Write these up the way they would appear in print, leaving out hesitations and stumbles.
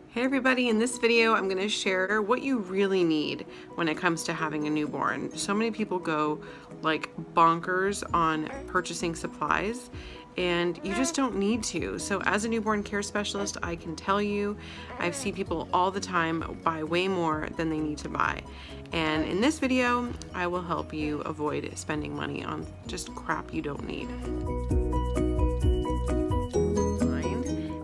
Hey everybody, in this video I'm going to share what you really need when it comes to having a newborn. So many people go like bonkers on purchasing supplies and you just don't need to. So as a newborn care specialist, I can tell you I've seen people all the time buy way more than they need to buy. And in this video, I will help you avoid spending money on just crap you don't need.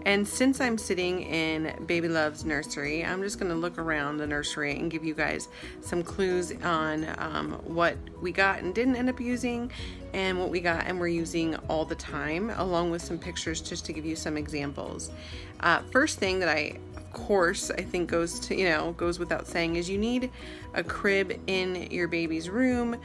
And since I'm sitting in Baby Love's nursery, I'm just gonna look around the nursery and give you guys some clues on what we got and didn't end up using, and what we got and we're using all the time, along with some pictures just to give you some examples. First thing that I think goes without saying is you need a crib in your baby's room.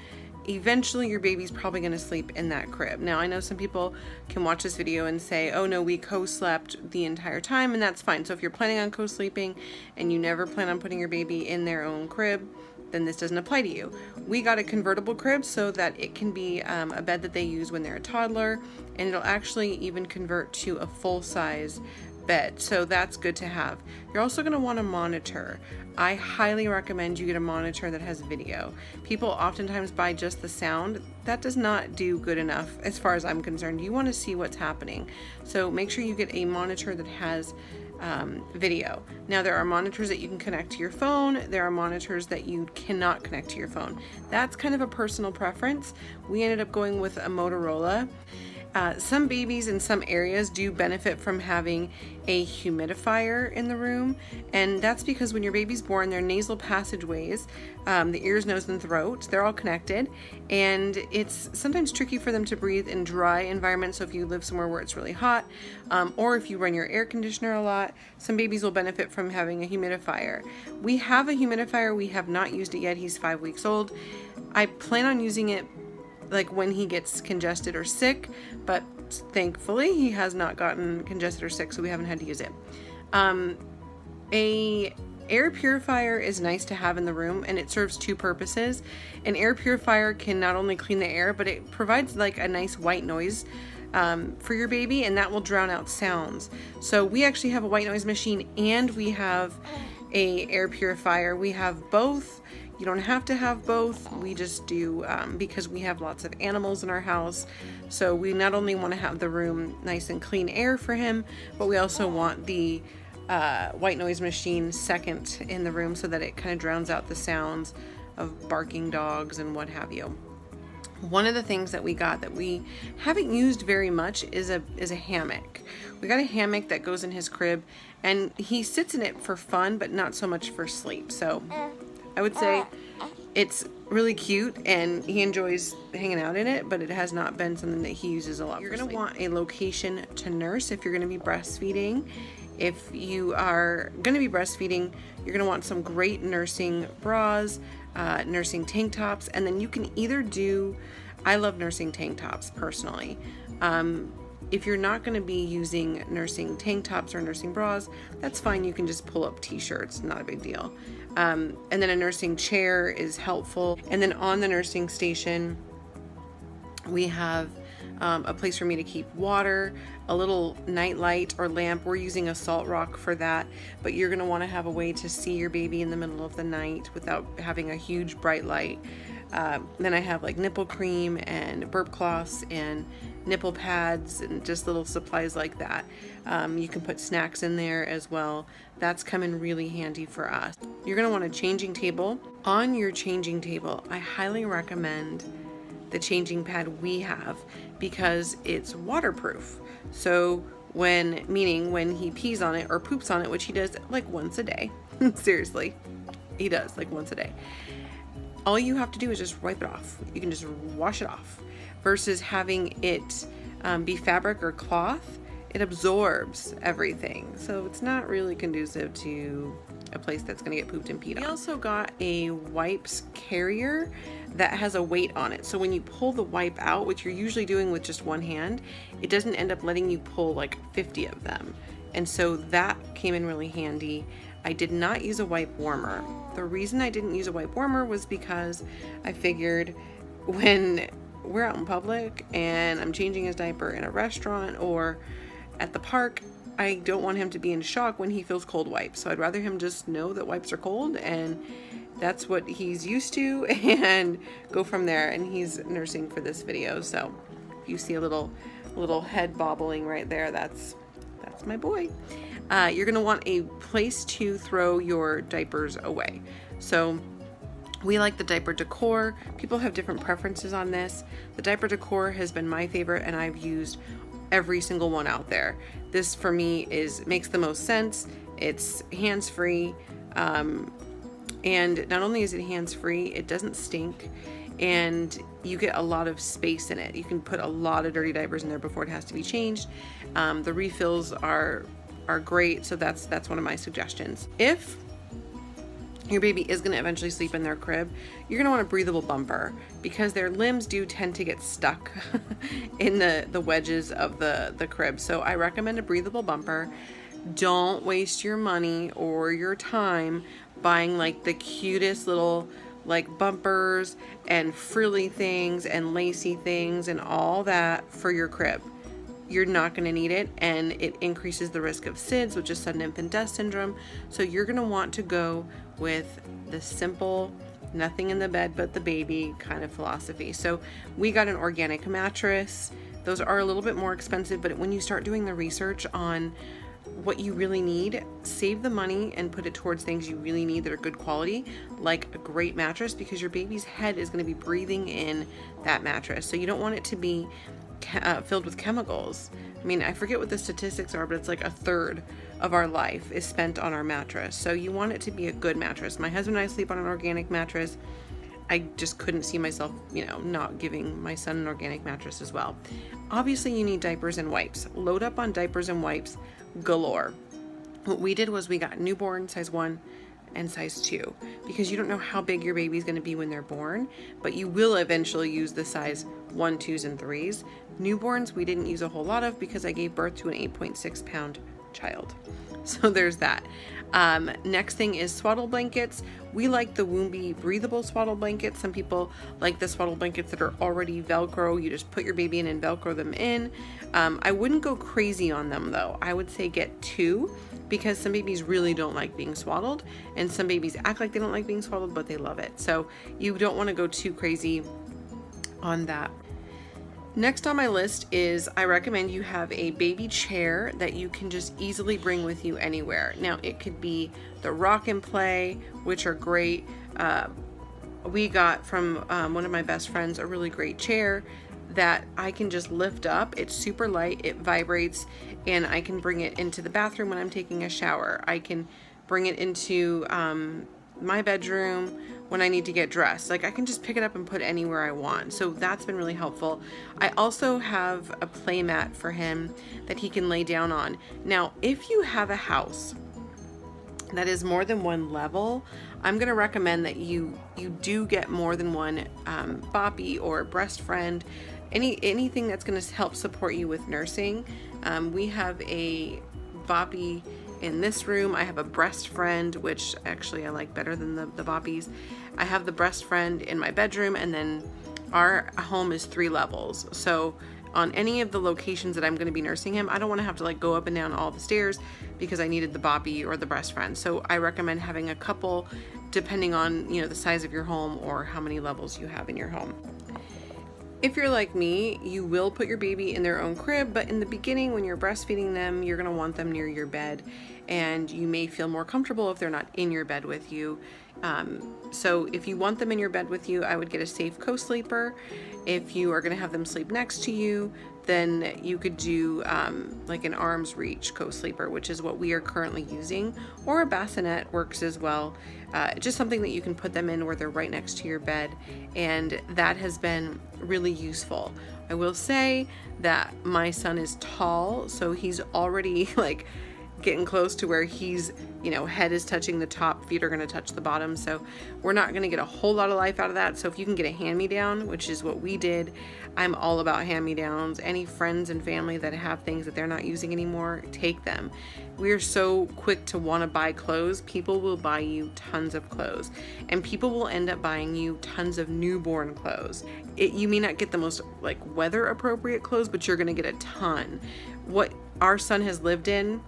Eventually your baby's probably going to sleep in that crib. Now I know some people can watch this video and say, oh no, we co-slept the entire time, and that's fine. So if you're planning on co-sleeping and you never plan on putting your baby in their own crib, then this doesn't apply to you. We got a convertible crib so that it can be a bed that they use when they're a toddler, and it'll actually even convert to a full-size bed, so that's good to have. You're also going to want a monitor. I highly recommend you get a monitor that has video. People oftentimes buy just the sound. That does not do good enough as far as I'm concerned. You want to see what's happening, so make sure you get a monitor that has video. Now there are monitors that you can connect to your phone. There are monitors that you cannot connect to your phone. That's kind of a personal preference. We ended up going with a Motorola. Some babies in some areas do benefit from having a humidifier in the room, and that's because when your baby's born, their nasal passageways, the ears, nose, and throat, they're all connected, and it's sometimes tricky for them to breathe in dry environments. So if you live somewhere where it's really hot, or if you run your air conditioner a lot, some babies will benefit from having a humidifier. We have a humidifier. We have not used it yet. He's 5 weeks old. I plan on using it like when he gets congested or sick, but thankfully he has not gotten congested or sick, so we haven't had to use it. A air purifier is nice to have in the room, and it serves two purposes. An air purifier can not only clean the air, but it provides like a nice white noise for your baby, and that will drown out sounds. So we actually have a white noise machine and we have a air purifier. We have both. You don't have to have both. We just do because we have lots of animals in our house. So we not only want to have the room nice and clean air for him, but we also want the white noise machine second in the room so that it kind of drowns out the sounds of barking dogs and what have you. One of the things that we got that we haven't used very much is a hammock. We got a hammock that goes in his crib, and he sits in it for fun, but not so much for sleep. So I would say it's really cute and he enjoys hanging out in it, but it has not been something that he uses a lot. You're going to want a location to nurse if you're going to be breastfeeding. If you are going to be breastfeeding, you're going to want some great nursing bras, nursing tank tops, and then you can either do, I love nursing tank tops personally. If you're not going to be using nursing tank tops or nursing bras, that's fine. You can just pull up t-shirts, not a big deal. And then a nursing chair is helpful. And then on the nursing station, we have a place for me to keep water, a little night light or lamp. We're using a salt rock for that, but you're going to want to have a way to see your baby in the middle of the night without having a huge bright light. Then I have like nipple cream and burp cloths and nipple pads and just little supplies like that. You can put snacks in there as well. That's coming really handy for us. You're going to want a changing table. On your changing table, I highly recommend the changing pad we have because it's waterproof. So when he pees on it or poops on it, which he does like once a day, seriously, he does like once a day, all you have to do is just wipe it off. You can just wash it off versus having it be fabric or cloth. It absorbs everything, so it's not really conducive to a place that's going to get pooped and peed on. We also got a wipes carrier that has a weight on it, so when you pull the wipe out, which you're usually doing with just one hand, it doesn't end up letting you pull like 50 of them, and so that came in really handy. I did not use a wipe warmer. The reason I didn't use a wipe warmer was because I figured when we're out in public and I'm changing his diaper in a restaurant or at the park, I don't want him to be in shock when he feels cold wipes. So I'd rather him just know that wipes are cold and that's what he's used to, and go from there. And he's nursing for this video, so you see a little head bobbling right there. That's my boy. You're gonna want a place to throw your diapers away. So we like the diaper decor. People have different preferences on this. The diaper decor has been my favorite, and I've used every single one out there. This for me makes the most sense. It's hands-free, and not only is it hands-free, it doesn't stink, and you get a lot of space in it. You can put a lot of dirty diapers in there before it has to be changed. The refills are great, so that's one of my suggestions. If your baby is going to eventually sleep in their crib, you're going to want a breathable bumper, because their limbs do tend to get stuck in the wedges of the crib. So I recommend a breathable bumper. Don't waste your money or your time buying like the cutest little like bumpers and frilly things and lacy things and all that for your crib. You're not going to need it, and it increases the risk of SIDS, which is sudden infant death syndrome. So you're going to want to go with the simple, nothing in the bed but the baby kind of philosophy. So we got an organic mattress. Those are a little bit more expensive, but when you start doing the research on what you really need, save the money and put it towards things you really need that are good quality, like a great mattress, because your baby's head is going to be breathing in that mattress. So you don't want it to be filled with chemicals. I mean, I forget what the statistics are, but it's like 1/3 of our life is spent on our mattress. So you want it to be a good mattress. My husband and I sleep on an organic mattress. I just couldn't see myself, not giving my son an organic mattress as well. Obviously, you need diapers and wipes. Load up on diapers and wipes galore. What we did was we got newborn size 1 and size 2, because you don't know how big your baby's going to be when they're born, but you will eventually use the size 1, 2s, and 3s. Newborns we didn't use a whole lot of, because I gave birth to an 8.6 pound child. So there's that. Next thing is swaddle blankets. We like the Woombi breathable swaddle blankets. Some people like the swaddle blankets that are already Velcro. You just put your baby in and Velcro them in. I wouldn't go crazy on them though. I would say get 2, because some babies really don't like being swaddled, and some babies act like they don't like being swaddled, but they love it. So you don't want to go too crazy on that. Next on my list is I recommend you have a baby chair that you can just easily bring with you anywhere. Now it could be the rock and play, which are great. We got from one of my best friends a really great chair that I can just lift up. It's super light, it vibrates, and I can bring it into the bathroom when I'm taking a shower. I can bring it into my bedroom when I need to get dressed. Like, I can just pick it up and put it anywhere I want. So that's been really helpful. I also have a play mat for him that he can lay down on. Now, if you have a house that is more than one level, I'm gonna recommend that you do get more than one boppy or breast friend, anything that's gonna help support you with nursing. We have a boppy in this room. I have a breast friend, which actually I like better than the boppies. I have the breast friend in my bedroom, and then our home is 3 levels. So on any of the locations that I'm going to be nursing him, I don't want to have to like go up and down all the stairs because I needed the boppy or the breast friend. So I recommend having a couple depending on, the size of your home or how many levels you have in your home. If you're like me, you will put your baby in their own crib, but in the beginning when you're breastfeeding them, you're gonna want them near your bed, and you may feel more comfortable if they're not in your bed with you. So if you want them in your bed with you, I would get a safe co-sleeper. If you are gonna have them sleep next to you, then you could do like an arm's reach co-sleeper, which is what we are currently using, or a bassinet works as well. Just something that you can put them in where they're right next to your bed, and that has been really useful. I will say that my son is tall, so he's already like getting close to where he's, head is touching the top, feet are going to touch the bottom, so we're not going to get a whole lot of life out of that. So if you can get a hand-me-down, which is what we did, I'm all about hand-me-downs. Any friends and family that have things that they're not using anymore, take them. We are so quick to want to buy clothes. People will buy you tons of clothes, and people will end up buying you tons of newborn clothes. You may not get the most like weather appropriate clothes, but you're going to get a ton. What our son has lived in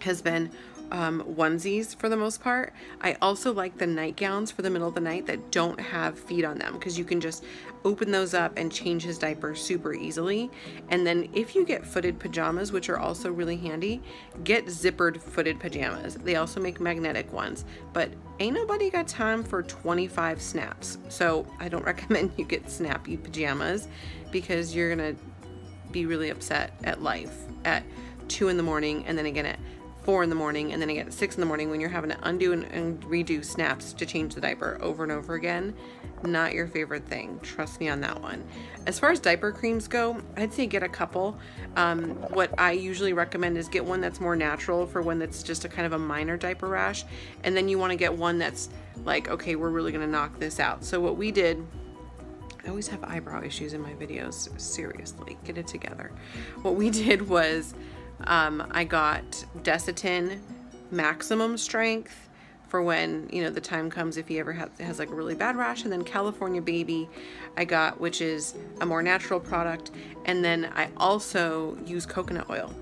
has been onesies for the most part. I also like the nightgowns for the middle of the night that don't have feet on them, because you can just open those up and change his diaper super easily. And then if you get footed pajamas, which are also really handy, get zippered footed pajamas. They also make magnetic ones, but ain't nobody got time for 25 snaps. So I don't recommend you get snappy pajamas, because you're gonna be really upset at life at 2 in the morning, and then again at 4 in the morning, and then again at 6 in the morning when you're having to undo and redo snaps to change the diaper over and over again. Not your favorite thing. Trust me on that one. As far as diaper creams go, I'd say get a couple. What I usually recommend is get one that's more natural for when it's just a kind of a minor diaper rash, and then you want to get one that's like, okay, we're really gonna knock this out. So what we did, I always have eyebrow issues in my videos, seriously, get it together. What we did was I got Desitin maximum strength for when, you know, the time comes if he ever has like a really bad rash, and then California Baby I got, which is a more natural product, and then I also use coconut oil,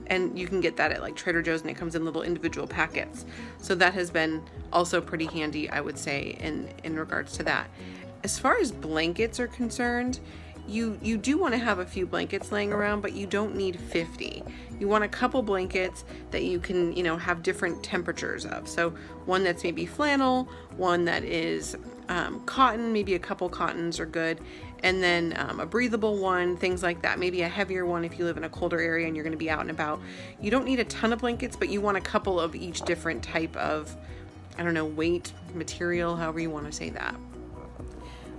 and you can get that at like Trader Joe's, and it comes in little individual packets. So that has been also pretty handy, I would say, in regards to that. As far as blankets are concerned, you do want to have a few blankets laying around, but you don't need 50. You want a couple blankets that you can, you know, have different temperatures of. So one that's maybe flannel, one that is cotton, maybe a couple cottons are good, and then a breathable one, things like that. Maybe a heavier one if you live in a colder area and you're going to be out and about. You don't need a ton of blankets, but you want a couple of each different type of, I don't know, weight, material, however you want to say that.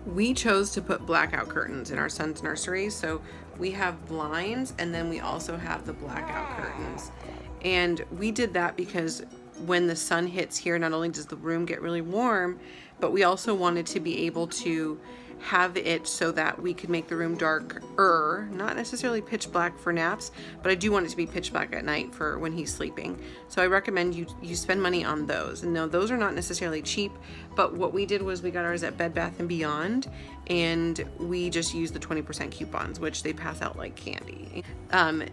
We chose to put blackout curtains in our son's nursery, so we have blinds, and then we also have the blackout curtains. And we did that because when the sun hits here, not only does the room get really warm, but we also wanted to be able to have it so that we could make the room darker, not necessarily pitch black for naps, but I do want it to be pitch black at night for when he's sleeping. So I recommend you spend money on those. And no, those are not necessarily cheap, but what we did was we got ours at Bed Bath & Beyond, and we just used the 20% coupons, which they pass out like candy.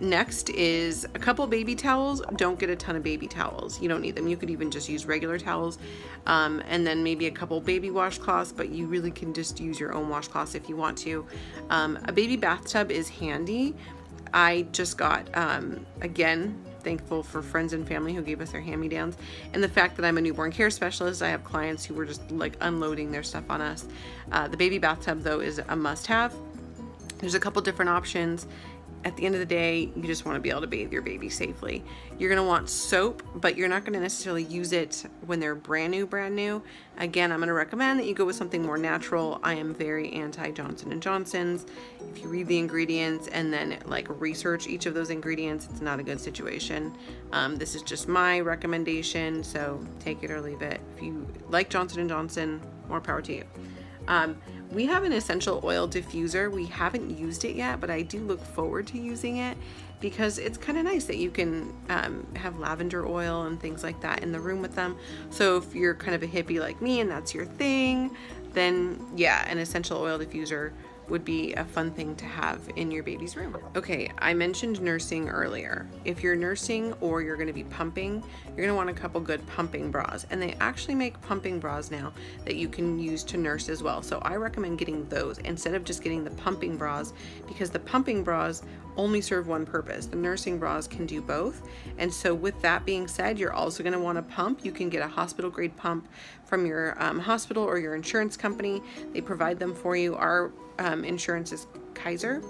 Next is a couple baby towels. Don't get a ton of baby towels. You don't need them. You could even just use regular towels. And then maybe a couple baby washcloths, but you really can just use your own washcloths if you want to. A baby bathtub is handy. I just got, again, thankful for friends and family who gave us their hand-me-downs, and the fact that I'm a newborn care specialist, I have clients who were just like unloading their stuff on us. The baby bathtub though is a must-have. There's a couple different options. At the end of the day, you just want to be able to bathe your baby safely. You're going to want soap, but you're not going to necessarily use it when they're brand new. Again, I'm going to recommend that you go with something more natural. I am very anti Johnson & Johnson's. If you read the ingredients and then like research each of those ingredients, it's not a good situation. This is just my recommendation, so take it or leave it. If you like Johnson & Johnson, more power to you. We have an essential oil diffuser. We haven't used it yet, but I do look forward to using it because it's kind of nice that you can have lavender oil and things like that in the room with them. So if you're kind of a hippie like me and that's your thing, then yeah, an essential oil diffuser would be a fun thing to have in your baby's room. Okay, I mentioned nursing earlier. If you're nursing or you're gonna be pumping, you're gonna want a couple good pumping bras. And they actually make pumping bras now that you can use to nurse as well. So I recommend getting those instead of just getting the pumping bras, because the pumping bras only serve one purpose. The nursing bras can do both. And so with that being said, you're also gonna wanna pump. You can get a hospital grade pump from your hospital or your insurance company. They provide them for you. Our insurance is Kaiser,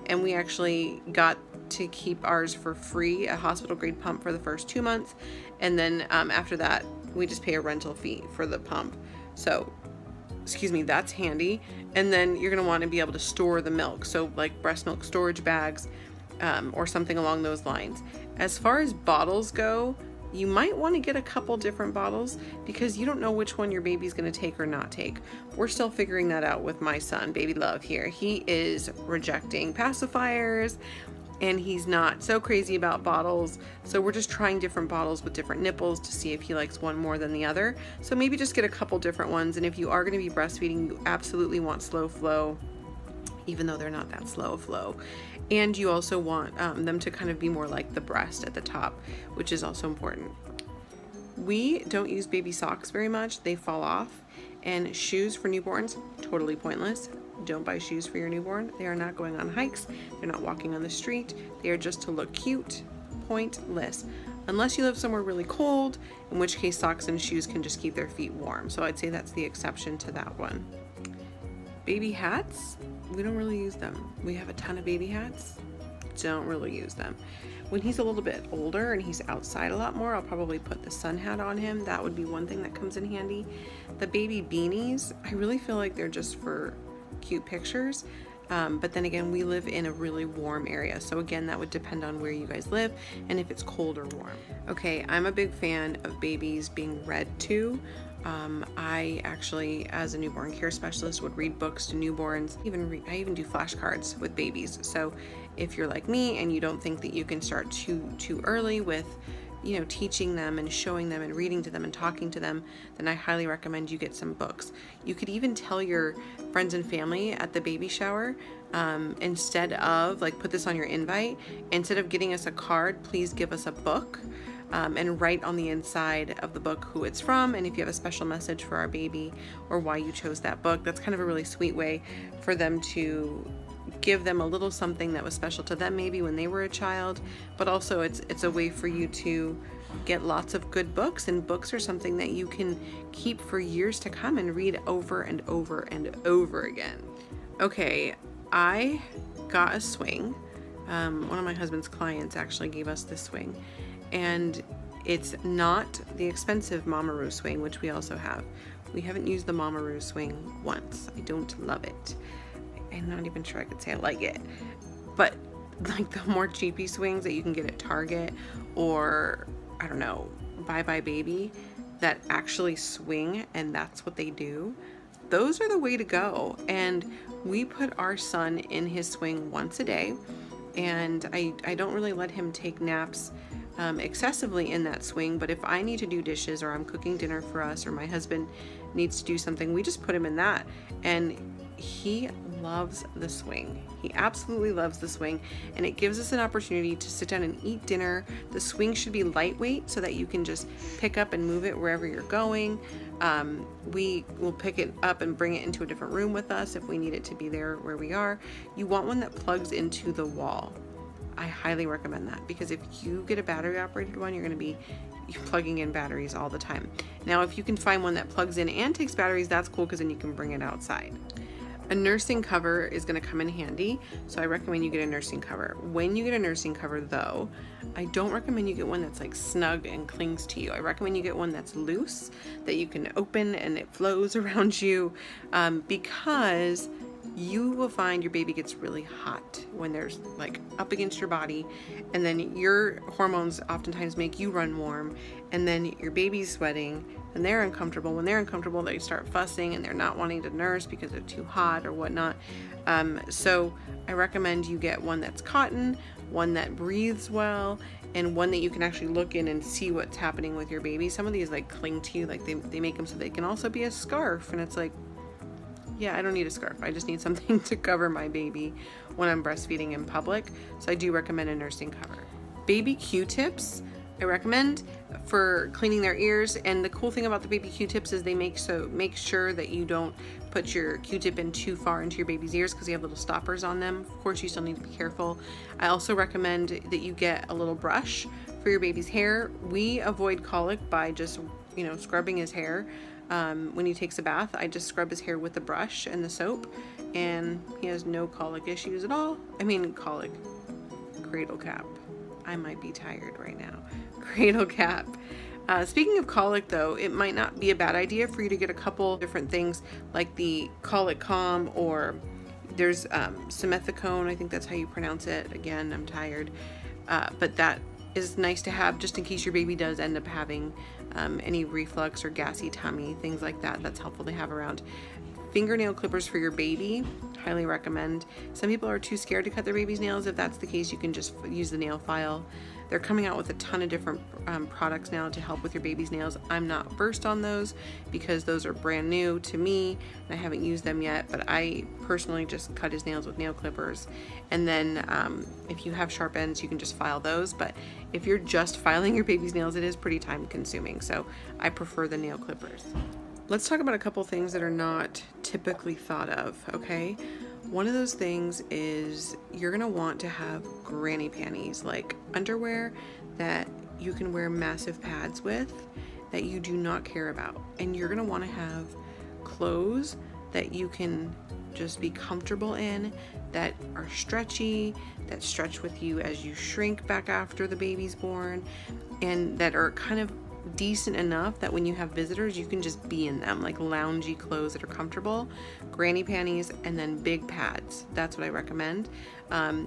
and we actually got to keep ours for free, a hospital grade pump for the first 2 months, and then after that we just pay a rental fee for the pump. So excuse me, that's handy. And then you're going to want to be able to store the milk, so like breast milk storage bags or something along those lines. As far as bottles go, you might want to get a couple different bottles because you don't know which one your baby's going to take or not take. We're still figuring that out with my son, Baby Love here. He is rejecting pacifiers and he's not so crazy about bottles. So we're just trying different bottles with different nipples to see if he likes one more than the other. So maybe just get a couple different ones. And if you are going to be breastfeeding, you absolutely want slow flow, even though they're not that slow flow. And you also want them to kind of be more like the breast at the top, which is also important. We don't use baby socks very much. They fall off. And shoes for newborns, totally pointless. Don't buy shoes for your newborn. They are not going on hikes. They're not walking on the street. They are just to look cute. Pointless. Unless you live somewhere really cold, in which case socks and shoes can just keep their feet warm. So I'd say that's the exception to that one. Baby hats, we don't really use them. We have a ton of baby hats. Don't really use them. When he's a little bit older and he's outside a lot more, I'll probably put the sun hat on him. That would be one thing that comes in handy. The baby beanies, I really feel like they're just for cute pictures. But then again, we live in a really warm area. So again, that would depend on where you guys live and if it's cold or warm. Okay, I'm a big fan of babies being read to. I actually, as a newborn care specialist, would read books to newborns. I even do flashcards with babies. So if you're like me and you don't think that you can start too early with, you know, teaching them and showing them and reading to them and talking to them, then I highly recommend you get some books. You could even tell your friends and family at the baby shower, instead of, like, put this on your invite, instead of getting us a card, please give us a book. And write on the inside of the book who it's from, and if you have a special message for our baby or why you chose that book. That's kind of a really sweet way for them to give them a little something that was special to them maybe when they were a child, but also it's a way for you to get lots of good books, and books are something that you can keep for years to come and read over and over and over again. Okay, I got a swing. One of my husband's clients actually gave us this swing. And it's not the expensive Momma swing, which we also have. We haven't used the Momma swing once. I don't love it. I'm not even sure I could say I like it. But like the more cheapy swings that you can get at Target or, I don't know, Bye Bye Baby, that actually swing and that's what they do, those are the way to go. And we put our son in his swing once a day, and I don't really let him take naps excessively in that swing, but if I need to do dishes or I'm cooking dinner for us or my husband needs to do something, we just put him in that, and he loves the swing. He absolutely loves the swing, and it gives us an opportunity to sit down and eat dinner. The swing should be lightweight so that you can just pick up and move it wherever you're going. We will pick it up and bring it into a different room with us if we need it to be there where we are. You want one that plugs into the wall. I highly recommend that, because if you get a battery operated one, you're going to be plugging in batteries all the time. Now, if you can find one that plugs in and takes batteries, that's cool, because then you can bring it outside. A nursing cover is going to come in handy, so I recommend you get a nursing cover. When you get a nursing cover though, I don't recommend you get one that's like snug and clings to you. I recommend you get one that's loose, that you can open and it flows around you, because you will find your baby gets really hot when there's like up against your body, and then your hormones oftentimes make you run warm, and then your baby's sweating and they're uncomfortable. When they're uncomfortable, they start fussing and they're not wanting to nurse because they're too hot or whatnot. So I recommend you get one that's cotton, one that breathes well, and one that you can actually look in and see what's happening with your baby. Some of these like cling to you, like they make them so they can also be a scarf, and it's like, yeah, I don't need a scarf. I just need something to cover my baby when I'm breastfeeding in public. So I do recommend a nursing cover. Baby Q-tips, I recommend for cleaning their ears. And the cool thing about the baby Q-tips is they make sure that you don't put your Q-tip in too far into your baby's ears, because you have little stoppers on them. Of course, you still need to be careful. I also recommend that you get a little brush for your baby's hair. We avoid colic by just, you know, scrubbing his hair. When he takes a bath, I just scrub his hair with the brush and the soap, and he has no colic issues at all. I mean, colic, cradle cap. I might be tired right now. Cradle cap. Speaking of colic though, it might not be a bad idea for you to get a couple different things like the colic calm, or there's simethicone, I think that's how you pronounce it. Again, I'm tired. But that is nice to have just in case your baby does end up having any reflux or gassy tummy, things like that. That's helpful to have around. Fingernail clippers for your baby, highly recommend. Some people are too scared to cut their baby's nails. If that's the case, you can just use the nail file. They're coming out with a ton of different products now to help with your baby's nails. I'm not versed on those because those are brand new to me and I haven't used them yet, but I personally just cut his nails with nail clippers. And then if you have sharp ends, you can just file those. But if you're just filing your baby's nails, it is pretty time consuming. So I prefer the nail clippers. Let's talk about a couple things that are not typically thought of, okay? One of those things is you're gonna want to have granny panties, like underwear that you can wear massive pads with that you do not care about. And you're gonna wanna have clothes that you can just be comfortable in, that are stretchy, that stretch with you as you shrink back after the baby's born, and that are kind of decent enough that when you have visitors you can just be in them, like loungy clothes that are comfortable, granny panties, and then big pads. That's what I recommend.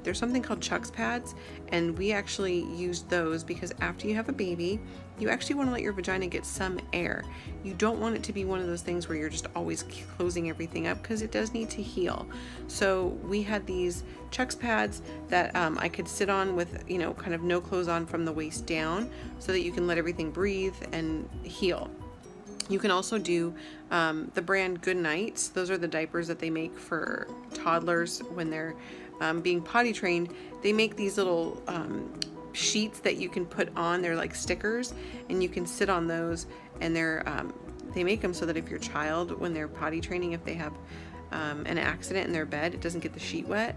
There's something called Chuck's pads, and we actually use those because after you have a baby, you actually want to let your vagina get some air. You don't want it to be one of those things where you're just always closing everything up, because it does need to heal. So we had these Chuck's pads that I could sit on with, you know, kind of no clothes on from the waist down, so that you can let everything breathe and heal. You can also do the brand Good Nights. Those are the diapers that they make for toddlers when they're being potty trained. They make these little sheets that you can put on. They're like stickers, and you can sit on those, and they make them so that if your child, when they're potty training, if they have an accident in their bed, it doesn't get the sheet wet.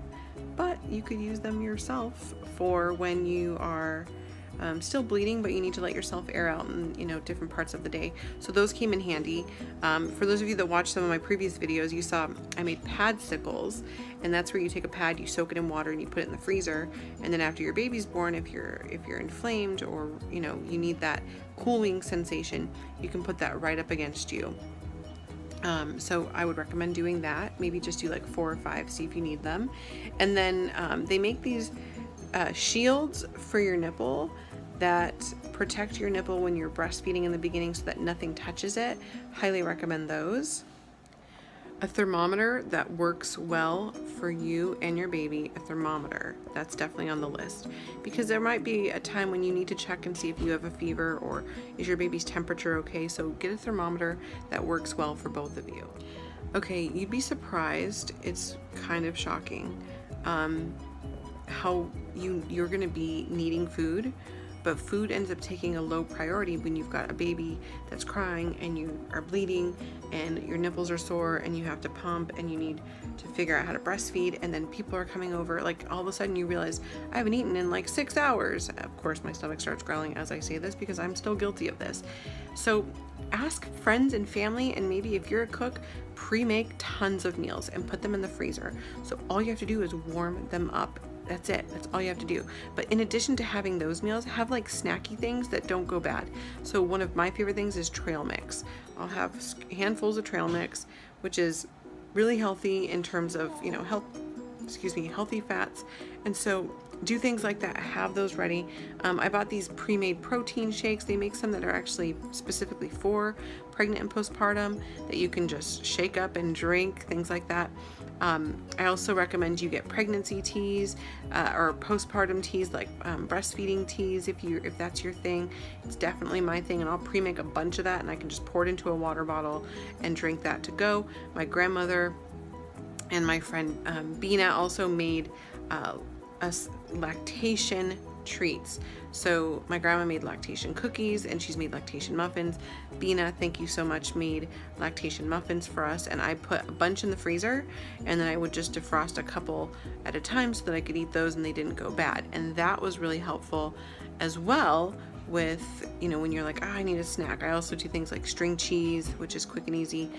But you could use them yourself for when you are still bleeding, but you need to let yourself air out in, you know, different parts of the day. So those came in handy. For those of you that watched some of my previous videos, you saw I made padsicles, and that's where you take a pad, you soak it in water, and you put it in the freezer. And then after your baby's born, if you're inflamed, or you know, you need that cooling sensation, you can put that right up against you. So I would recommend doing that. Maybe just do like 4 or 5, see if you need them. And then they make these shields for your nipple that protect your nipple when you're breastfeeding in the beginning so that nothing touches it. Highly recommend those. A thermometer that works well for you and your baby, a thermometer, that's definitely on the list, because there might be a time when you need to check and see if you have a fever or is your baby's temperature okay. So get a thermometer that works well for both of you. Okay, you'd be surprised, it's kind of shocking how you're gonna be needing food, but food ends up taking a low priority when you've got a baby that's crying and you are bleeding and your nipples are sore and you have to pump and you need to figure out how to breastfeed, and then people are coming over. Like all of a sudden you realize, I haven't eaten in like 6 hours. Of course my stomach starts growling as I say this because I'm still guilty of this. So ask friends and family, and maybe if you're a cook, pre-make tons of meals and put them in the freezer. So all you have to do is warm them up. That's it. That's all you have to do. But in addition to having those meals, have like snacky things that don't go bad. So one of my favorite things is trail mix. I'll have handfuls of trail mix, which is really healthy in terms of, you know, healthy fats. And so do things like that. Have those ready. I bought these pre-made protein shakes. They make some that are actually specifically for pregnant and postpartum that you can just shake up and drink, things like that. I also recommend you get pregnancy teas or postpartum teas, like breastfeeding teas, if that's your thing. It's definitely my thing, and I'll pre-make a bunch of that, and I can just pour it into a water bottle and drink that to go. My grandmother and my friend Bina also made us lactation treats. So my grandma made lactation cookies, and she's made lactation muffins. Bina, thank you so much, made lactation muffins for us, and I put a bunch in the freezer, and then I would just defrost a couple at a time so that I could eat those and they didn't go bad. And that was really helpful as well with, you know, when you're like, oh, I need a snack. I also do things like string cheese, which is quick and easy,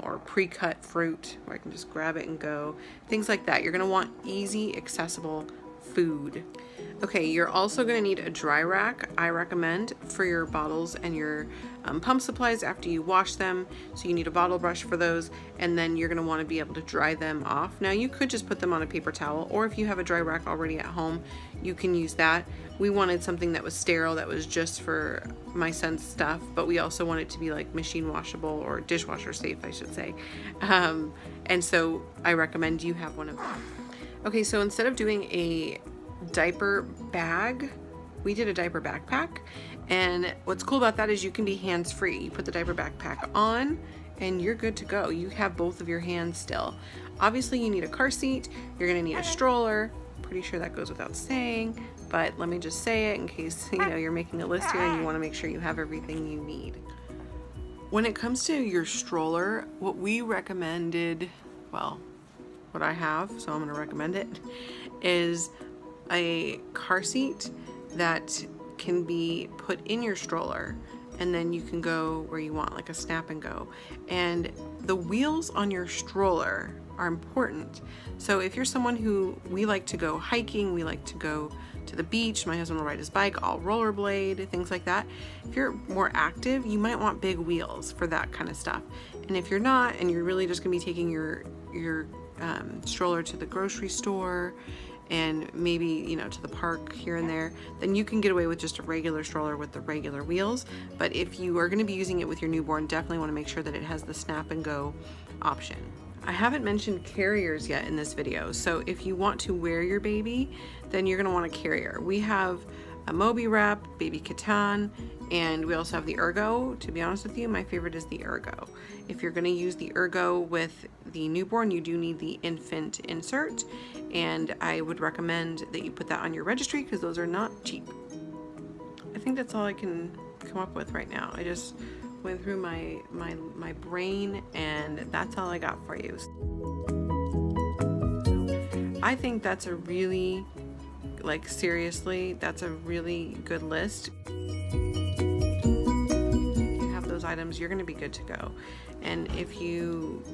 or pre-cut fruit where I can just grab it and go. Things like that. You're gonna want easy, accessible food. Okay, you're also going to need a dry rack, I recommend, for your bottles and your pump supplies after you wash them. So you need a bottle brush for those, and then you're going to want to be able to dry them off. Now you could just put them on a paper towel, or if you have a dry rack already at home, you can use that. We wanted something that was sterile, that was just for my son's stuff, but we also want it to be like machine washable, or dishwasher safe, I should say. And so I recommend you have one of them. Okay, so instead of doing a diaper bag, we did a diaper backpack, and what's cool about that is you can be hands-free. You put the diaper backpack on and you're good to go. You have both of your hands still. Obviously you need a car seat, you're gonna need a stroller. Pretty sure that goes without saying, but let me just say it in case you're making a list here and you want to make sure you have everything you need. When it comes to your stroller, what we recommended, well, what I have, so I'm going to recommend it, is a car seat that can be put in your stroller, and then you can go where you want, like a snap and go. And the wheels on your stroller are important. So if you're someone who, we like to go hiking, we like to go to the beach, my husband will ride his bike, I'll rollerblade, things like that. If you're more active, you might want big wheels for that kind of stuff. And if you're not, and you're really just gonna be taking your stroller to the grocery store and maybe to the park here and there, then you can get away with just a regular stroller with the regular wheels. But if you are going to be using it with your newborn, definitely want to make sure that it has the snap and go option. I haven't mentioned carriers yet in this video, so if you want to wear your baby, then you're going to want a carrier. We have a Moby wrap, baby Catan, and we also have the Ergo. To be honest with you, my favorite is the Ergo. If you're going to use the Ergo with the newborn, you do need the infant insert, and I would recommend that you put that on your registry because those are not cheap. I think that's all I can come up with right now. I just went through my brain, and that's all I got for you. I think that's a really, like, seriously, that's a really good list. If you have those items, you're going to be good to go. And if you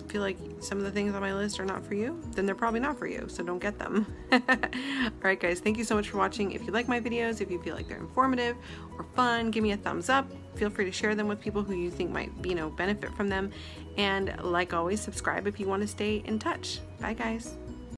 feel like some of the things on my list are not for you, then they're probably not for you, so don't get them. Alright guys, thank you so much for watching. If you like my videos, if you feel like they're informative or fun, give me a thumbs up. Feel free to share them with people who you think might benefit from them. And like always, subscribe if you want to stay in touch. Bye guys.